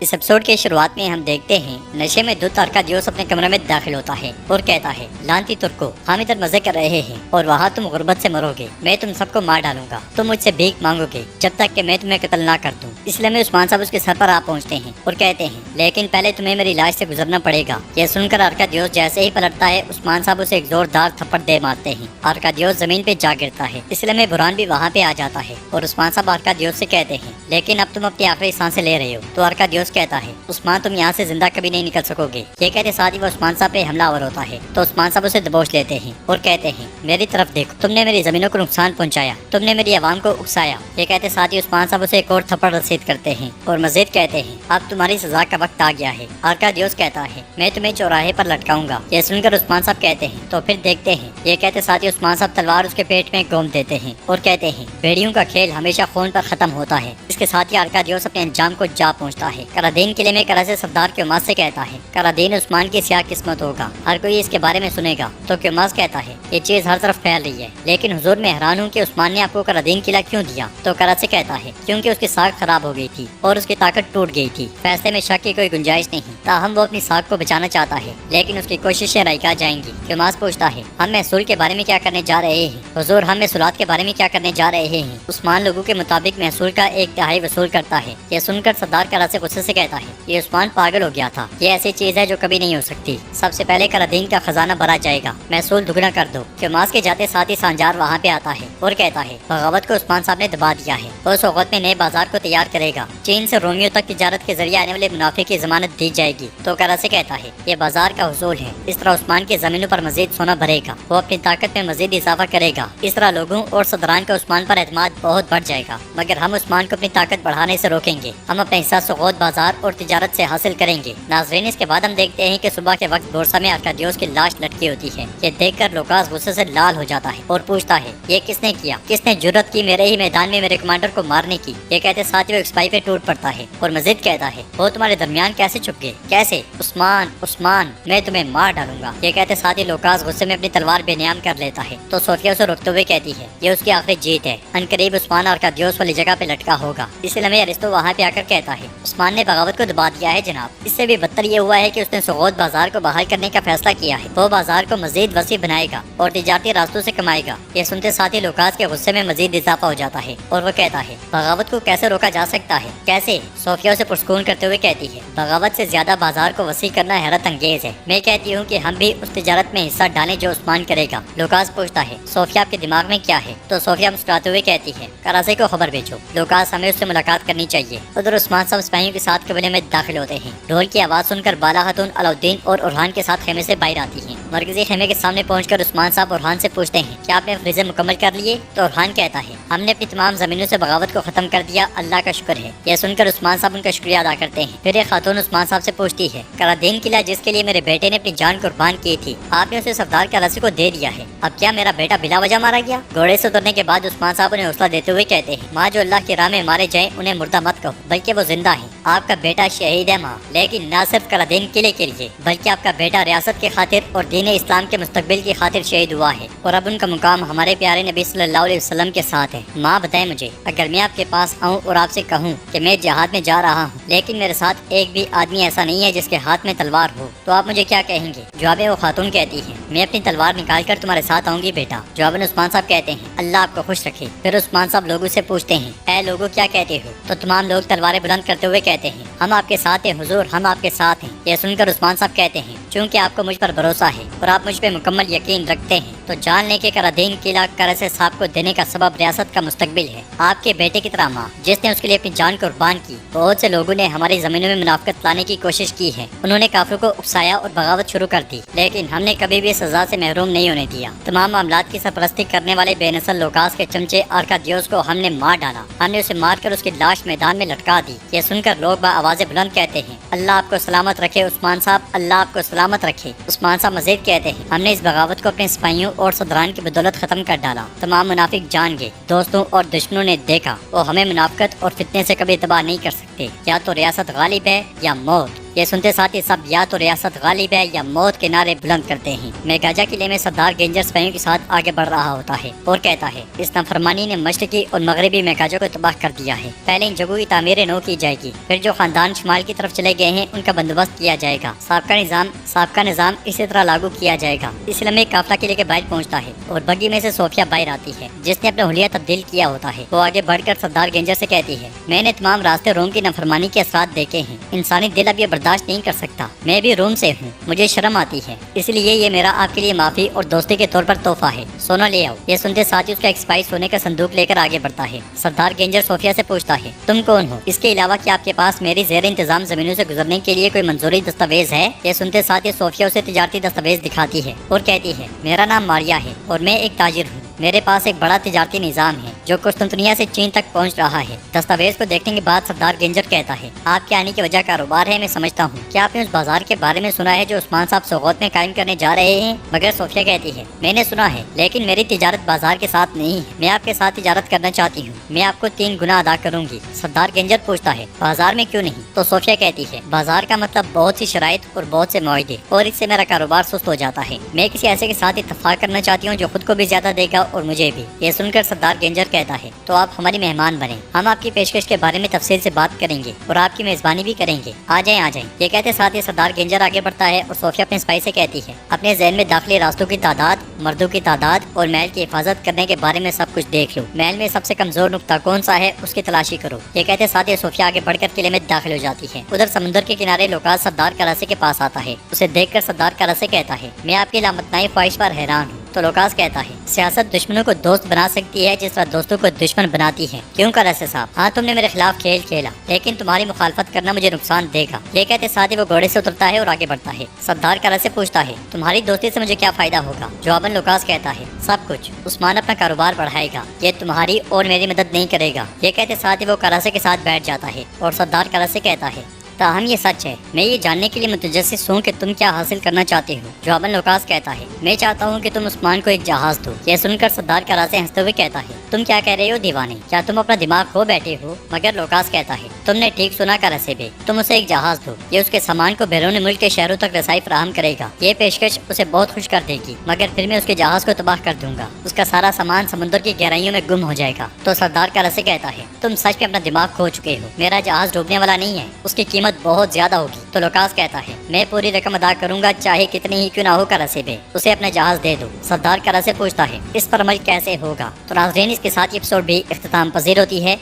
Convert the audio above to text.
इस एपिसोड के शुरुआत में हम देखते हैं नशे में धुत अर्कादियोस अपने कमरे में दाखिल होता है और कहता है, लानती तुर्को, हम इधर मजे कर रहे हैं और वहाँ तुम गुर्बत से मरोगे। मैं तुम सबको मार डालूंगा। तुम मुझसे भीख मांगोगे जब तक कि मैं तुम्हें कत्ल ना कर दूं। इसलिए में उस्मान साहब उसके सर पर आ पहुँचते हैं और कहते हैं, लेकिन पहले तुम्हें मेरी लाश से गुजरना पड़ेगा। यह सुनकर अर्कादियोस जैसे ही पलटता है, उस्मान साहब उसे एक जोरदार थप्पड़ दे मारते हैं। अर्कादियोस जमीन पे जा गिरता है। इसलिए में बुरहान भी वहाँ पे आ जाता है और उस्मान साहब अर्कादियोस से कहते हैं, लेकिन अब तुम अपनी आखिरी सांसें ले रहे हो। तो अर्कादियोस कहता है, उस्मान तुम यहाँ से जिंदा कभी नहीं निकल सकोगे। ये कहते साथ ही वो उस्मान साहब पे हमलावर होता है। तो उस्मान साहब उसे दबोच लेते हैं और कहते हैं, मेरी तरफ देखो, तुमने मेरी जमीनों को नुकसान पहुँचाया, तुमने मेरी आवाम को उकसाया। ये कहते साथ ही उस्मान साहब उसे एक और थप्पड़ रसीद करते हैं और मजीद कहते हैं, अब तुम्हारी सजा का वक्त आ गया है। अर्कादियोस कहता है, मैं तुम्हें चौराहे पर लटकाऊंगा। ये सुनकर उस्मान साहब कहते हैं, तो फिर देखते हैं। ये कहते साथ ही उस्मान साहब तलवार उसके पेट में घोंप देते हैं और कहते हैं, भेड़ियों का खेल हमेशा खून पर खत्म होता है। इसके साथ ही अर्कादियोस अपने अंजाम को जा पहुँचता है। करादीन किले में करा से सरदार क्योमास से कहता है, करादीन उस्मान की स्याह किस्मत होगा, हर कोई इसके बारे में सुनेगा। तो क्योमास कहता है, ये चीज हर तरफ फैल रही है, लेकिन हुजूर मैं हैरान हूँ कि उस्मान ने आपको करादीन किला क्यों दिया। तो करा से कहता है, क्योंकि उसकी साख खराब हो गई थी और उसकी ताकत टूट गई थी। फैसले में शक की कोई गुंजाइश नहीं, ताहम वो अपनी साख को बचाना चाहता है, लेकिन उसकी कोशिशें रायका जाएंगी। क्योमास पूछता है, हम महसूल के बारे में क्या करने जा रहे हैं? हुजूर हम महसूलात के बारे में क्या करने जा रहे हैं? उस्मान लोगों के मुताबिक महसूल का 1/3 वसूल करता है। यह सुनकर सरदार करा से गुस्से से कहता है, ये उस्मान पागल हो गया था। ये ऐसी चीज है जो कभी नहीं हो सकती। सबसे पहले करादीन का खजाना भरा जाएगा, महसूल दुगना कर दो। क्योमास के जाते साथ ही सांजार वहाँ पे आता है और कहता है, बगावत को उस्मान साहब ने दबा दिया है। वो उस वक्त में नए बाजार को तैयार करेगा। चीन से रोमियो तक तिजारत के जरिए आने वाले मुनाफे की जमानत दी जाएगी। तो करा से कहता है, ये बाजार का हुसूल है। इस तरह उस्मान की जमीनों पर मजीद सोना भरेगा, वो अपनी ताकत में मजीद इजाफा करेगा। इस तरह लोगों और सदरान का उस्मान पर एतमाद बहुत बढ़ जाएगा। मगर हम उस्मान को अपनी ताकत बढ़ाने से रोकेंगे। हम अपना हिस्सा सुगौत बाजार और तिजारत से हासिल करेंगे। नाजरीन, इसके बाद हम देखते हैं कि सुबह के वक्त बोरसा में अर्कादियोस की लाश लटकी होती है। ये देखकर लूकास गुस्से से लाल हो जाता है और पूछता है, ये किसने किया? किसने जुर्रत की मेरे ही मैदान में मेरे कमांडर को मारने की? ये कहते साथ ही वो एक सिपाही पे टूट पड़ता है और मजीद कहता है, वो तुम्हारे दरमियान कैसे छुप गए? कैसे? उस्मान, उस्मान, मैं तुम्हें मार डालूंगा। ये कहते साथ ही लूकास गुस्से में अपनी तलवार बेनियाम कर लेता है। तो सोफिया उसे रोकते हुए कहती है, ये उसकी आखिरी जीत है। अनकरीब उस्मान अर्कादियोस वाली जगह पे लटका होगा। इसलिए अरिस्तो वहाँ पे आकर कहता है, उस्मान ने बगावत को दबा दिया है जनाब। इससे भी बदतर ये हुआ है कि उसने सुगौत बाजार को बहाल करने का फैसला किया है। वो बाजार को मजीद वसी बनाएगा और तिजारती रास्तों से कमाएगा। ये सुनते साथ ही लूकास के गुस्से में मजीद इजाफा हो जाता है और वो कहता है, बगावत को कैसे रोका जा सकता है? कैसे? सोफिया उसे पुरस्कून करते हुए कहती है, बगावत से ज्यादा बाजार को वसी करना हैरत अंगेज है। मैं कहती हूँ कि हम भी उस तिजारत में हिस्सा डालें जो उस्मान करेगा। लूकास पूछता है, सोफिया आपके दिमाग में क्या है? तो सोफिया मुस्कुराते हुए कहती है, कराची को खबर भेजो। लूकास, हमें उससे मुलाकात करनी चाहिए। उधर उस्मान साहब सिपाहियों के साथ कबीले में दाखिल होते हैं। ढोल की आवाज सुनकर बाला खातून अलाउद्दीन और उरहान के साथ खेमे से बाहर आती हैं। मरकजी खेमे के सामने पहुंचकर उस्मान साहब उरहान से पूछते हैं, क्या आपने फ्रीजर मुकम्मल कर लिए? तो उरहान कहता है, हमने अपनी तमाम जमीनों से बगावत को खत्म कर दिया, अल्लाह का शुक्र है। यह सुनकर उस्मान साहब उनका शुक्रिया अदा करते हैं। फिर एक खातून उस्मान साहब से पूछती है, करादीन किला जिसके लिए मेरे बेटे ने अपनी जान कुर्बान की थी, आपने उसे सरदार कराची को दे दिया है। अब क्या मेरा बेटा बिला वजह मारा गया? घोड़े से उतरने के बाद उस्मान साहब उन्हें हौसला देते हुए कहते हैं, माँ जो अल्लाह की राह में मारे जाए उन्हें मुर्दा मत कहो, बल्कि वो जिंदा है। आपका बेटा शहीद है माँ, लेकिन न सिर्फ करादीन किले के लिए, बल्कि आपका बेटा रियासत की खातिर और दीन इस्लाम के मुस्तकबिल की खातिर शहीद हुआ है और अब उनका मुकाम हमारे प्यारे नबी सल्लल्लाहु अलैहि वसल्लम के साथ है। माँ बताएं मुझे, अगर मैं आपके पास आऊँ और आपसे कहूँ कि मैं जिहाद में जा रहा हूँ, लेकिन मेरे साथ एक भी आदमी ऐसा नहीं है जिसके हाथ में तलवार हो, तो आप मुझे क्या कहेंगे? जवाब वो खातून कहती है, मैं अपनी तलवार निकाल कर तुम्हारे साथ आऊंगी बेटा। जवाबन उस्मान साहब कहते हैं, अल्लाह आपको खुश रखे। फिर उस्मान साहब लोगों से पूछते हैं, ऐ लोगों क्या कहते हो? तो तमाम लोग तलवारें बुलंद करते हुए कहते हैं, हम आपके साथ हैं हुजूर, हम आपके साथ हैं। यह सुनकर उस्मान साहब कहते हैं, चूँकि आपको मुझ पर भरोसा है और आप मुझ पर मुकम्मल यकीन रखते हैं, तो जान लें कि करादीन किला कराची साहब को देने का सबब रियासत का मुस्तकबिल है। आपके बेटे की तरह माँ जिसने उसके लिए अपनी जान कुर्बान की। बहुत से लोगों ने हमारी जमीनों में मुनाफकत लाने की कोशिश की है। उन्होंने काफिरों को उकसाया और बगावत शुरू कर दी, लेकिन हमने कभी भी सजा से महरूम नहीं होने दिया। तमाम मामलात की सरपरस्ती करने वाले बेनसल लूकास के चमचे अर्कादियोस को हमने मार डाला। हमने उसे मारकर उसकी लाश मैदान में लटका दी। ये सुनकर लोग आवाज़ें बुलंद कहते हैं, अल्लाह आपको सलामत रखे उस्मान साहब, अल्लाह आपको सलामत रखे। उस्मान साहब मजीद कहते हैं, हमने इस बगावत को अपने सिपाहियों और सदरान की बदौलत खत्म कर डाला। तमाम मुनाफिक जान गए, दोस्तों और दुश्मनों ने देखा, वो हमें मुनाफिकत और फितने से कभी तबाह नहीं कर सकते। या तो रियासत गालिब है या मौत। ये सुनते साथ ही सब या तो रियासत गालिब है या मौत के नारे बुलंद करते हैं। मेगाजा किले में सरदार गेंजर सिपाहियों के साथ आगे बढ़ रहा होता है और कहता है, इस नाफरमानी ने मशरकी और मगरबी मेगाजा को तबाह कर दिया है। पहले इन जगहों की तामीर नौ की जाएगी, फिर जो खानदान शुमाल की तरफ चले गए हैं उनका बंदोबस्त किया जाएगा। सबका निजाम इसी तरह लागू किया जाएगा। इस लम्हे काफला किले के बाहर पहुँचता है और बग्गी में से सोफिया बाहर आती है, जिसने अपना हुलिया तब्दील किया होता है। वो आगे बढ़कर सरदार गेंजर से कहती है, मैंने तमाम रास्ते रोम की नाफरमानी के असरात देखे हैं। इंसानी दिल अब ये बर्दाश्त नहीं कर सकता। मैं भी रोम से हूँ, मुझे शर्म आती है, इसलिए ये मेरा आपके लिए माफी और दोस्ती के तौर पर तोहफा है। सोना ले आओ। ये सुनते साथ ही उसका एक सिपाही सोने का संदूक लेकर आगे बढ़ता है। सरदार गेंजर सोफिया से पूछता है, तुम कौन हो? इसके अलावा क्या आपके पास मेरी ज़ेर इंतजाम जमीनों से गुजरने के लिए कोई मंजूरी दस्तावेज है? ये सुनते साथ ही सोफिया उसे तिजारती दस्तावेज दिखाती है और कहती है, मेरा नाम मारिया है और मैं एक ताजिर हूँ। मेरे पास एक बड़ा तिजारती निज़ाम है जो कुस्तुनतनिया से चीन तक पहुंच रहा है। दस्तावेज को देखने के बाद सरदार गेंजर कहता है, आपके आने की वजह कारोबार है, मैं समझता हूँ। क्या आपने उस बाजार के बारे में सुना है जो उस्मान साहब सोगौत में कायम करने जा रहे हैं? मगर सोफिया कहती है, मैंने सुना है, लेकिन मेरी तिजारत बाजार के साथ नहीं है। मैं आपके साथ तिजारत करना चाहती हूँ। मैं आपको 3 गुना अदा करूँगी। सरदार गेंजर पूछता है, बाजार में क्यों नहीं? तो सोफिया कहती है, बाजार का मतलब बहुत सी शराइत और बहुत से मुआहदे, और इससे मेरा कारोबार सुस्त हो जाता है। मैं किसी ऐसे के साथ इत्तेफाक करना चाहती हूँ जो खुद को भी ज्यादा देगा और मुझे भी। ये सुनकर सरदार गेंजर कहता है, तो आप हमारी मेहमान बने। हम आपकी पेशकश के बारे में तफसील से बात करेंगे और आपकी मेजबानी भी करेंगे। आ जाएं आ जाएं। ये कहते साथ ही सरदार गेंजर आगे बढ़ता है और सोफिया अपने सिपाही से कहती है, अपने ज़हन में दाखिली रास्तों की तादाद, मर्दों की तादाद और महल की हिफाजत करने के बारे में सब कुछ देख लो। महल में सबसे कमजोर नुक्ता कौन सा है उसकी तलाशी करो। ये कहते साथ ही सोफिया आगे बढ़कर किले में दाखिल हो जाती है। उधर समुद्र के किनारे लोकास सरदार करासे के पास आता है। उसे देखकर सरदार करासे कहता है, मैं आपकी लामतनाई ख्वाहिश पर हैरान हूँ। तो लोकास कहता है, सियासत दुश्मनों को दोस्त बना सकती है जिस तरह दोस्तों को दुश्मन बनाती है। क्यों करासे साहब? हाँ, तुमने मेरे खिलाफ खेल खेला, लेकिन तुम्हारी मुखालफत करना मुझे नुकसान देगा। ये कहते साथ ही वो घोड़े से उतरता है और आगे बढ़ता है। सरदार करासे पूछता है, तुम्हारी दोस्ती से मुझे क्या फायदा होगा? जवाबन लोकास कहता है, सब कुछ। उस्मान अपना कारोबार बढ़ाएगा, ये तुम्हारी और मेरी मदद नहीं करेगा। ये कहते साथ ही वो करासे के साथ बैठ जाता है और सरदार करासे कहता है, ताहम ये सच है। मैं ये जानने के लिए मुतजस्सिस हूँ कि तुम क्या हासिल करना चाहते हो। जवाबन लोकास कहता है, मैं चाहता हूँ कि तुम उस्मान को एक जहाज दो। यह सुनकर सरदार करासे हंसते हुए कहता है, तुम क्या कह रहे हो दीवाने? क्या तुम अपना दिमाग खो बैठे हो? मगर लोकास कहता है, तुमने ठीक सुना करासे बे, तुम उसे एक जहाज दो। ये उसके सामान को बैरून मुल्क के शहरों तक रसाई फराहम करेगा। ये पेशकश उसे बहुत खुश कर देगी, मगर फिर मैं उसके जहाज को तबाह कर दूंगा। उसका सारा सामान समुद्र की गहराइयों में गुम हो जाएगा। तो सरदार करासे कहता है, तुम सच में अपना दिमाग खो चुके हो। मेरा जहाज डूबने वाला नहीं है, उसकी कीमत बहुत ज्यादा होगी। तो लोकास कहता है, मैं पूरी रकम अदा करूंगा, चाहे कितनी ही क्यों ना हो। करासे बे, उसे अपना जहाज दे दो। सरदार करासे पूछता है, इस पर अमल कैसे होगा? तो नाज़रीन, इसके साथ एपिसोड भी इख्तिताम पजीर होती है।